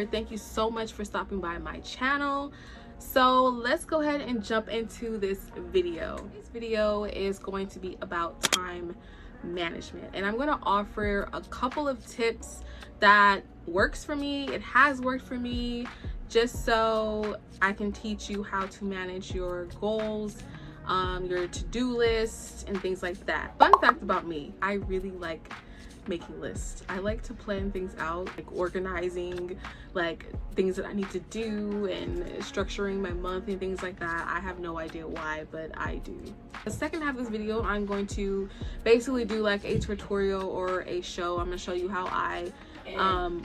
Thank you so much for stopping by my channel. So let's go ahead and jump into this video. This video is going to be about time management, and I'm going to offer a couple of tips that works for me. It has worked for me, just so I can teach you how to manage your goals, your to-do list, and things like that. Fun fact about me, I really like making lists. I like to plan things out, like organizing like things that I need to do and structuring my month and things like that. I have no idea why, but I do. The second half of this video, I'm going to basically do like a tutorial or a show. I'm going to show you how I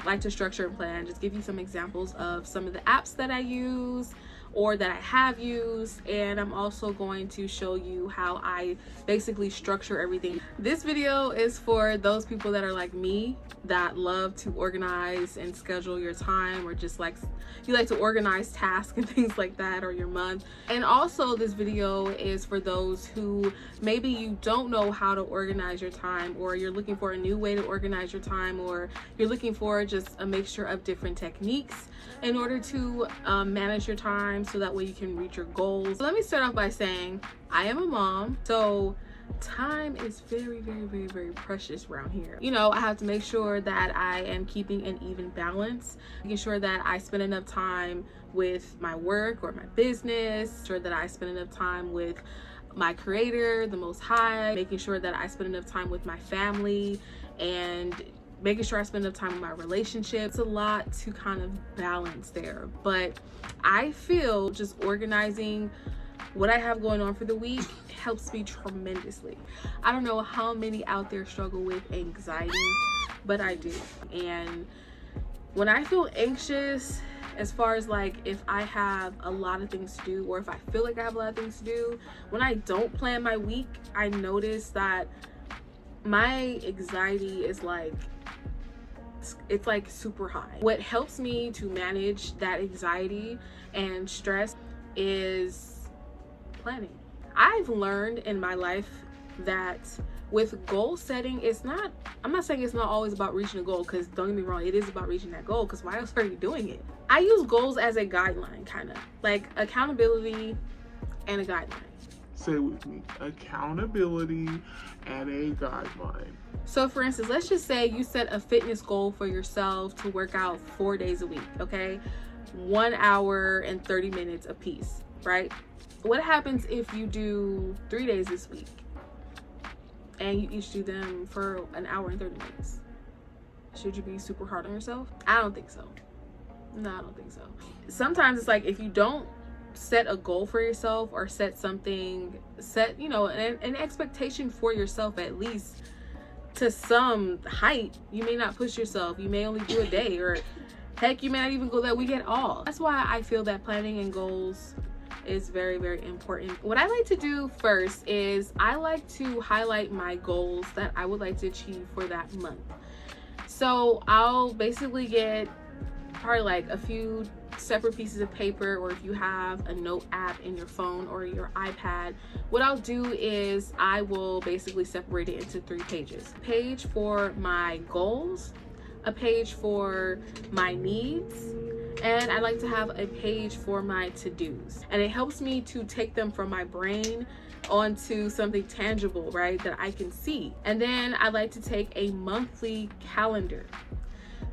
like to structure and plan, just give you some examples of some of the apps that I use or that I have used, and I'm also going to show you how I basically structure everything. This video is for those people that are like me, that love to organize and schedule your time, or just like you like to organize tasks and things like that, or your month. And also this video is for those who maybe you don't know how to organize your time, or you're looking for a new way to organize your time, or you're looking for just a mixture of different techniques in order to manage your time so that way you can reach your goals. So let me start off by saying I am a mom, so time is very precious around here. You know, I have to make sure that I am keeping an even balance, making sure that I spend enough time with my work or my business, sure that I spend enough time with my creator, the Most High, making sure that I spend enough time with my family, and making sure I spend enough time with my relationship. It's a lot to kind of balance there, but I feel just organizing what I have going on for the week helps me tremendously. I don't know how many out there struggle with anxiety, but I do. And when I feel anxious, as far as like if I have a lot of things to do, or if I feel like I have a lot of things to do, when I don't plan my week, I notice that my anxiety is like, it's like super high. What helps me to manage that anxiety and stress is planning. I've learned in my life that with goal setting, I'm not saying it's not always about reaching a goal, because don't get me wrong, it is about reaching that goal, because why else are you doing it? I use goals as a guideline, kind of like accountability and a guideline. Say it with me, accountability and a guideline. So for instance, let's just say you set a fitness goal for yourself to work out 4 days a week, okay? 1 hour and 30 minutes a piece, right? What happens if you do 3 days this week and you each do them for 1 hour and 30 minutes? Should you be super hard on yourself? I don't think so. No, I don't think so. Sometimes it's like if you don't set a goal for yourself, or set you know, an expectation for yourself, at least to some height, you may not push yourself. You may only do a day, or heck, you may not even go that week at all. That's why I feel that planning and goals is very important. What I like to do first is I like to highlight my goals that I would like to achieve for that month. So I'll basically get probably like a few separate pieces of paper, or if you have a note app in your phone or your iPad, what I'll do is I will basically separate it into 3 pages. A page for my goals, a page for my needs, and I like to have a page for my to-dos. And it helps me to take them from my brain onto something tangible, right, that I can see. And then I like to take a monthly calendar.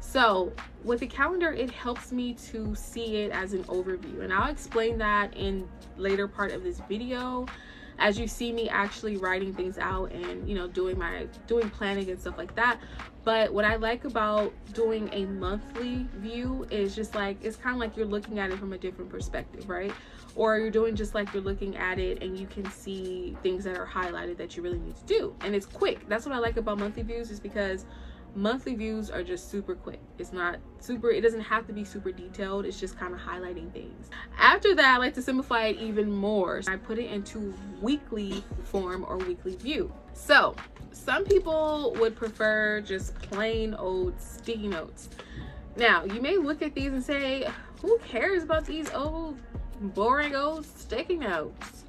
So with the calendar, it helps me to see it as an overview, and I'll explain that in later part of this video as you see me actually writing things out and, you know, doing planning and stuff like that. But what I like about doing a monthly view is just like, it's kind of like you're looking at it from a different perspective, right? Or you're doing just like you're looking at it and you can see things that are highlighted that you really need to do, and it's quick. That's what I like about monthly views, is because monthly views are just super quick. It doesn't have to be super detailed. It's just kind of highlighting things. After that, I like to simplify it even more. I put it into weekly form or weekly view. So some people would prefer just plain old sticky notes. Now you may look at these and say, who cares about these old boring old sticky notes?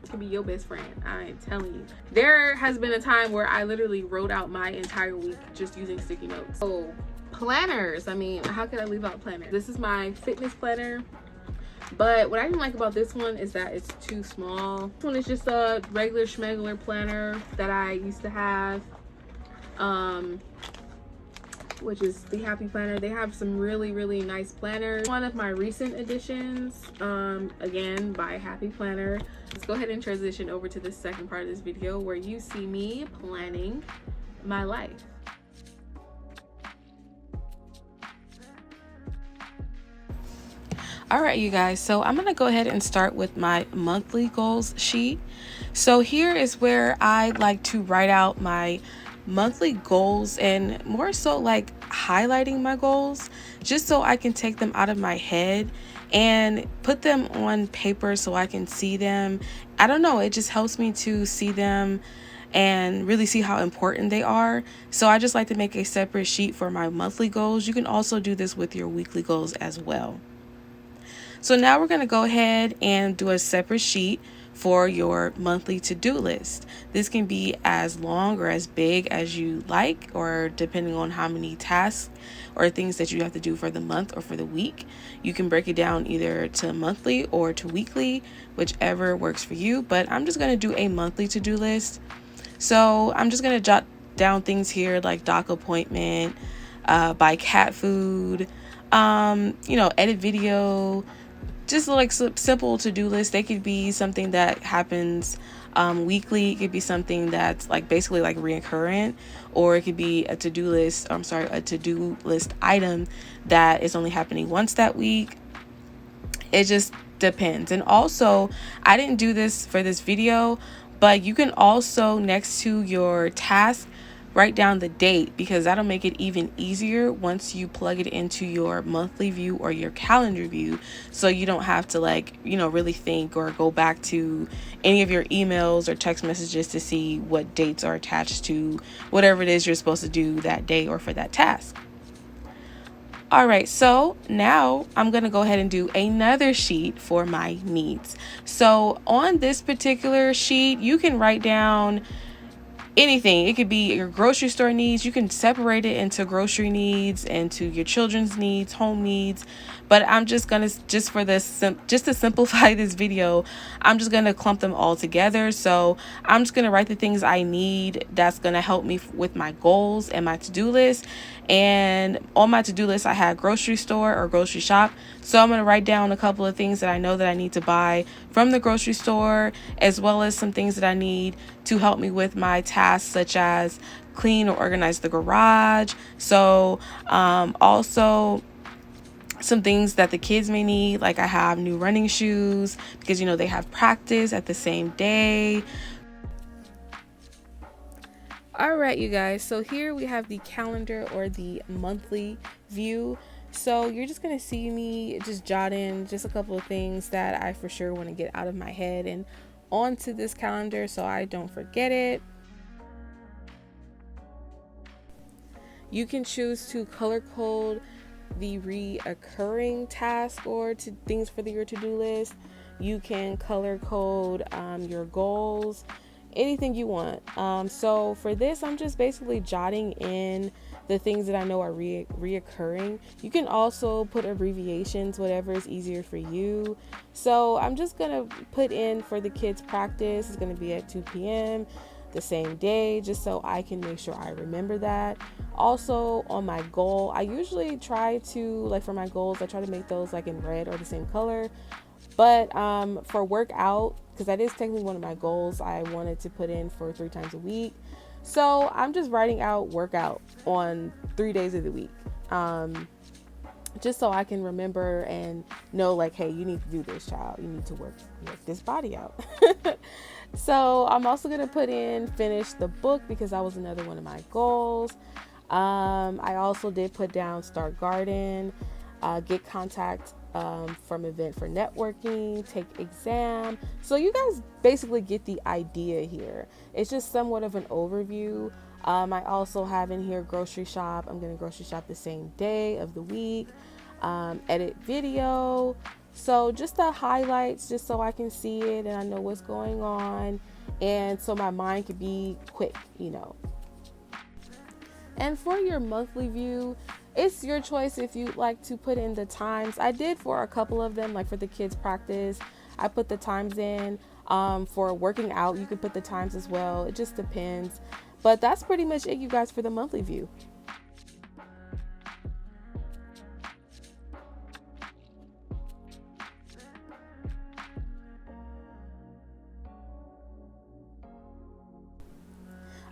Can be your best friend, I am telling you. There has been a time where I literally wrote out my entire week just using sticky notes. So planners. I mean, how could I leave out planners? This is my fitness planner, but what I didn't like about this one is that it's too small. This one is just a regular schmegular planner that I used to have, which is the Happy Planner. They have some really nice planners. One of my recent additions, again by Happy Planner. Let's go ahead and transition over to the second part of this video where you see me planning my life. All right, you guys, so I'm gonna go ahead and start with my monthly goals sheet. So here is where I like to write out my monthly goals, and more so like highlighting my goals just so I can take them out of my head and put them on paper so I can see them. I don't know, it just helps me to see them and really see how important they are. So I just like to make a separate sheet for my monthly goals. You can also do this with your weekly goals as well. So now we're going to go ahead and do a separate sheet for your monthly to-do list. This can be as long or as big as you like, or depending on how many tasks or things that you have to do for the month or for the week. You can break it down either to monthly or to weekly, whichever works for you. But I'm just going to do a monthly to-do list. So I'm just going to jot down things here like doc appointment, buy cat food, edit video, just like simple to-do lists. They could be something that happens weekly. It could be something that's like basically like reoccurring, or it could be a to-do list item that is only happening once that week. It just depends. And also, I didn't do this for this video, but you can also, next to your task, write down the date, because that'll make it even easier once you plug it into your monthly view or your calendar view, so you don't have to really think or go back to any of your emails or text messages to see what dates are attached to whatever it is you're supposed to do that day or for that task. All right, so now I'm going to go ahead and do another sheet for my needs. So on this particular sheet, you can write down anything. It could be your grocery store needs. You can separate it into grocery needs, into your children's needs, home needs. But I'm just gonna, just to simplify this video, I'm just gonna clump them all together. So I'm just gonna write the things I need that's gonna help me with my goals and my to-do list. And on my to-do list, I had grocery store or grocery shop. So I'm gonna write down a couple of things that I know that I need to buy from the grocery store, as well as some things that I need to help me with my tasks, such as clean or organize the garage. So also some things that the kids may need, like I have new running shoes because they have practice at the same day. All right, you guys, so here we have the calendar or the monthly view. So you're just going to see me just jot in just a couple of things that I for sure want to get out of my head and onto this calendar so I don't forget it. You can choose to color code the reoccurring task or things for your to-do list. You can color code your goals, anything you want. So for this, I'm just basically jotting in the things that I know are reoccurring. You can also put abbreviations, whatever is easier for you. So I'm just gonna put in for the kids' practice. It's gonna be at 2 p.m. the same day, just so I can make sure I remember that. Also on my goal, I usually try to, for my goals, I try to make those in red or the same color. But for workout, because that is technically one of my goals, I wanted to put in for 3 times a week. So I'm just writing out workout on 3 days of the week, just so I can remember and know, hey, you need to do this, child. You need to work this body out. So I'm also going to finish the book, because that was another one of my goals. I also did put down start garden, get contact from event for networking, take exam. So you guys basically get the idea here. It's just somewhat of an overview. I also have in here grocery shop. I'm going to grocery shop the same day of the week. Edit video. So just the highlights, just so I can see it and I know what's going on, and so my mind could be quick. And for your monthly view, It's your choice if you like to put in the times. I did for a couple of them, like for the kids practice, I put the times in. For working out, you can put the times as well. It just depends. But that's pretty much it, you guys, for the monthly view.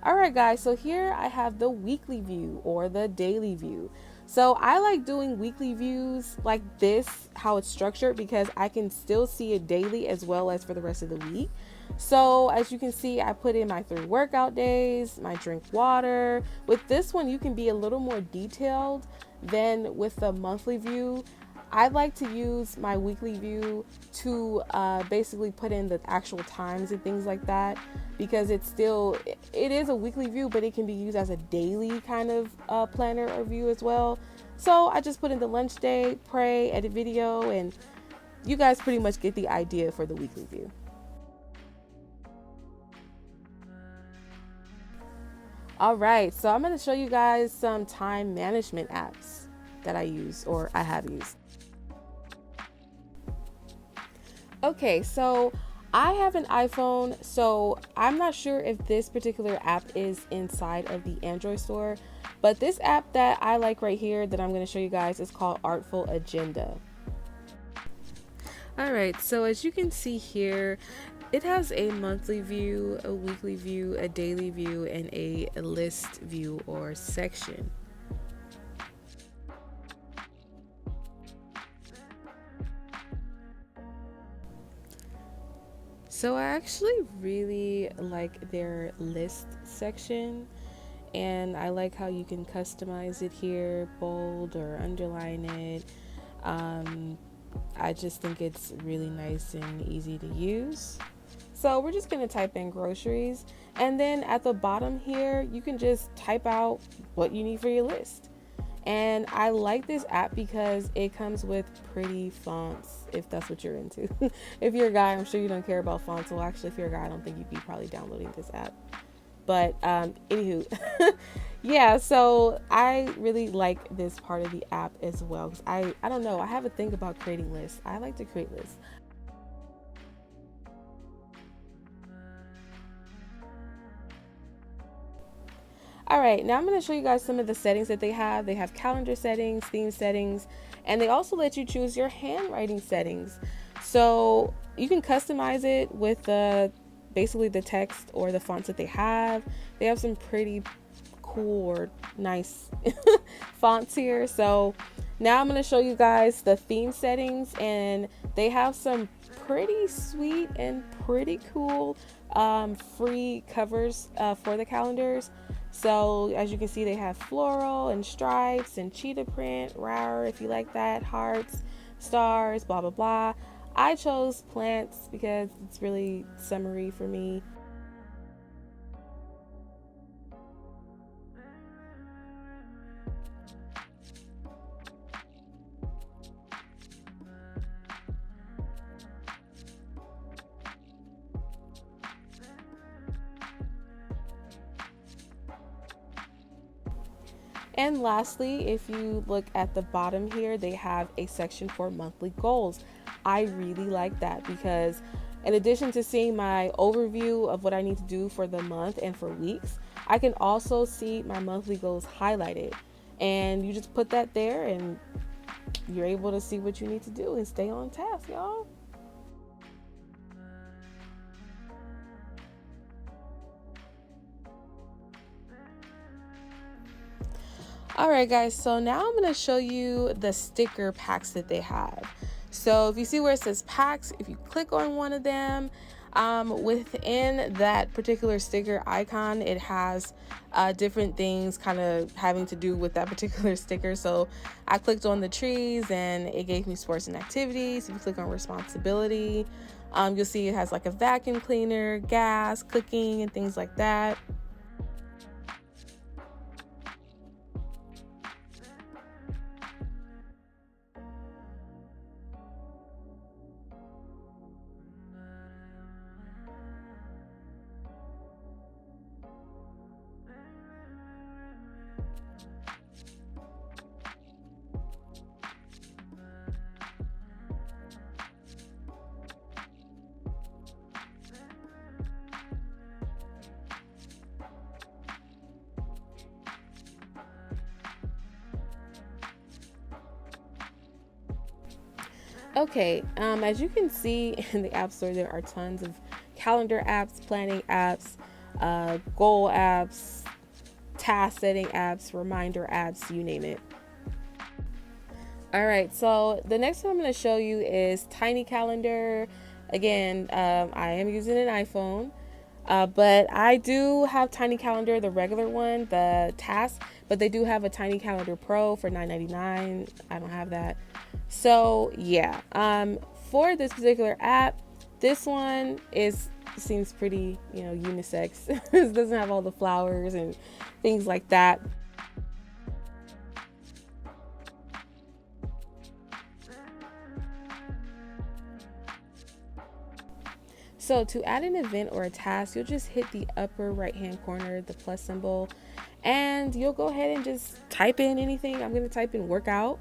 Alright guys, so here I have the weekly view or the daily view. So I like doing weekly views like this, how it's structured, because I can still see it daily as well as for the rest of the week. So as you can see, I put in my 3 workout days, my drink water. With this one, you can be a little more detailed than with the monthly view. I like to use my weekly view to basically put in the actual times and things like that, because it is a weekly view, but it can be used as a daily kind of planner or view as well. So I just put in the lunch day, pray, edit video, and you guys pretty much get the idea for the weekly view. All right, so I'm going to show you guys some time management apps that I use or I have used. Okay, so I have an iPhone, so I'm not sure if this particular app is inside of the Android store, but this app that I like right here that I'm going to show you guys is called Artful Agenda. All right, so as you can see here, it has a monthly view, a weekly view, a daily view, and a list view or section. So I actually really like their list section, and I like how you can customize it here, bold or underline it. I just think it's really nice and easy to use. So we're just going to type in groceries, and then at the bottom here you can just type out what you need for your list. And I like this app because it comes with pretty fonts, if that's what you're into. If you're a guy, I'm sure you don't care about fonts. Well, actually, if you're a guy, I don't think you'd be probably downloading this app. But anywho, yeah, so I really like this part of the app as well, because I don't know, I have a thing about creating lists. I like to create lists. All right, now I'm going to show you guys some of the settings that they have. They have calendar settings, theme settings, and they also let you choose your handwriting settings. So you can customize it with basically the text or the fonts that they have. They have some pretty cool or nice fonts here. So now I'm going to show you guys the theme settings, and they have some pretty sweet and pretty cool free covers for the calendars. So as you can see, they have floral and stripes and cheetah print, rawr if you like that, hearts, stars, blah blah blah. I chose plants because it's really summery for me. And lastly, if you look at the bottom here, they have a section for monthly goals. I really like that because in addition to seeing my overview of what I need to do for the month and for weeks, I can also see my monthly goals highlighted. And you just put that there and you're able to see what you need to do and stay on task, y'all. Alright guys, so now I'm going to show you the sticker packs that they have. So if you see where it says packs, if you click on one of them, within that particular sticker icon, it has different things kind of having to do with that particular sticker. So I clicked on the trees and it gave me sports and activities. If you click on responsibility, you'll see it has like a vacuum cleaner, gas, cooking, and things like that. Okay, as you can see in the App Store, there are tons of calendar apps, planning apps, goal apps, task setting apps, reminder apps, you name it. All right, so the next one I'm going to show you is Tiny Calendar. Again, I am using an iPhone, but I do have Tiny Calendar, the regular one, the task, but they do have a Tiny Calendar Pro for $9.99. I don't have that. So yeah, for this particular app, this one seems pretty, unisex. It doesn't have all the flowers and things like that. So to add an event or a task, you'll just hit the upper right hand corner, the plus symbol, and you'll go ahead and just type in anything. I'm going to type in workout,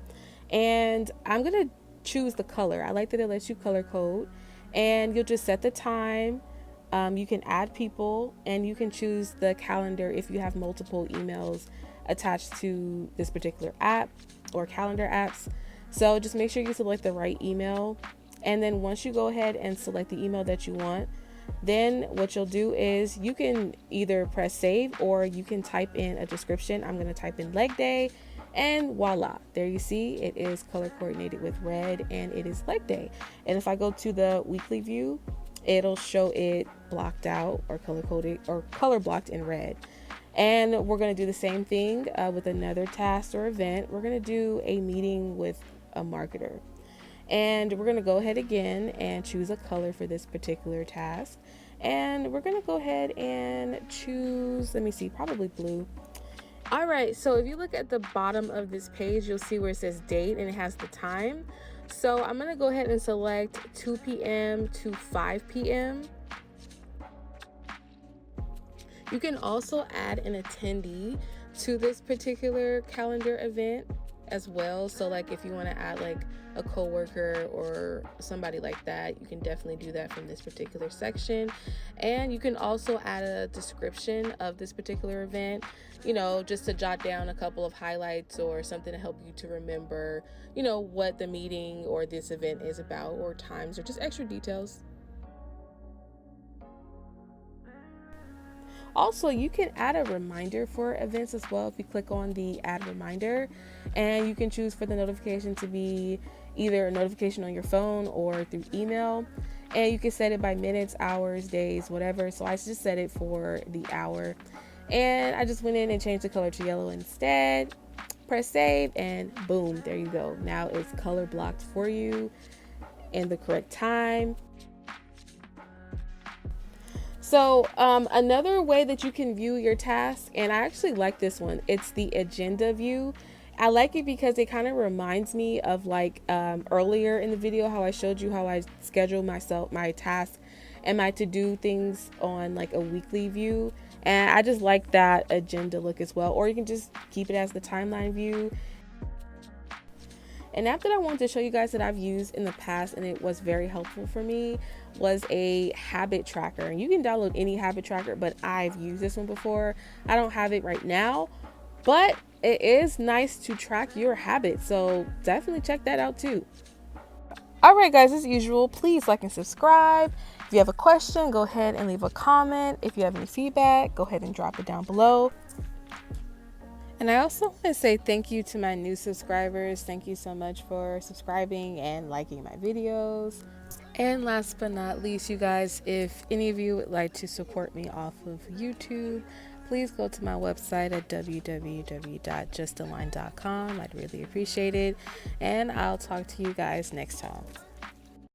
and I'm going to choose the color. I like that it lets you color code, and you'll just set the time. You can add people, and you can choose the calendar if you have multiple emails attached to this particular app or calendar apps. So just make sure you select the right email. And then once you go ahead and select the email that you want, then what you'll do is you can either press save or you can type in a description. I'm going to type in leg day, and voila, there you see it is color coordinated with red, and it is leg day. And if I go to the weekly view, it'll show it blocked out or color coded or color blocked in red. And we're going to do the same thing with another task or event. We're going to do a meeting with a marketer. And we're going to go ahead again and choose a color for this particular task. And we're going to go ahead and choose, let me see, probably blue. All right, so if you look at the bottom of this page, you'll see where it says date and it has the time. So I'm going to go ahead and select 2 p.m. to 5 p.m. You can also add an attendee to this particular calendar event as well. So like if you want to add like a coworker or somebody like that, you can definitely do that from this particular section. And you can also add a description of this particular event, just to jot down a couple of highlights or something to help you to remember, what the meeting or this event is about, or times, or just extra details. Also, you can add a reminder for events as well if you click on the add reminder, and you can choose for the notification to be either a notification on your phone or through email, and you can set it by minutes, hours, days, whatever. So I just set it for the hour, and I just went in and changed the color to yellow instead. Press save, and boom, there you go. Now it's color blocked for you in the correct time. So another way that you can view your task, and I actually like this one, it's the agenda view. I like it because it kind of reminds me of like earlier in the video how I showed you how I schedule my task and my to-do things on like a weekly view. And I just like that agenda look as well. Or you can just keep it as the timeline view. An app that I wanted to show you guys that I've used in the past and it was very helpful for me was a habit tracker. And you can download any habit tracker, but I've used this one before. I don't have it right now, but it is nice to track your habits. So definitely check that out too. All right, guys, as usual, please like and subscribe. If you have a question, go ahead and leave a comment. If you have any feedback, go ahead and drop it down below. And I also want to say thank you to my new subscribers. Thank you so much for subscribing and liking my videos. And last but not least, you guys, if any of you would like to support me off of YouTube, please go to my website at www.justalign.com. I'd really appreciate it. And I'll talk to you guys next time.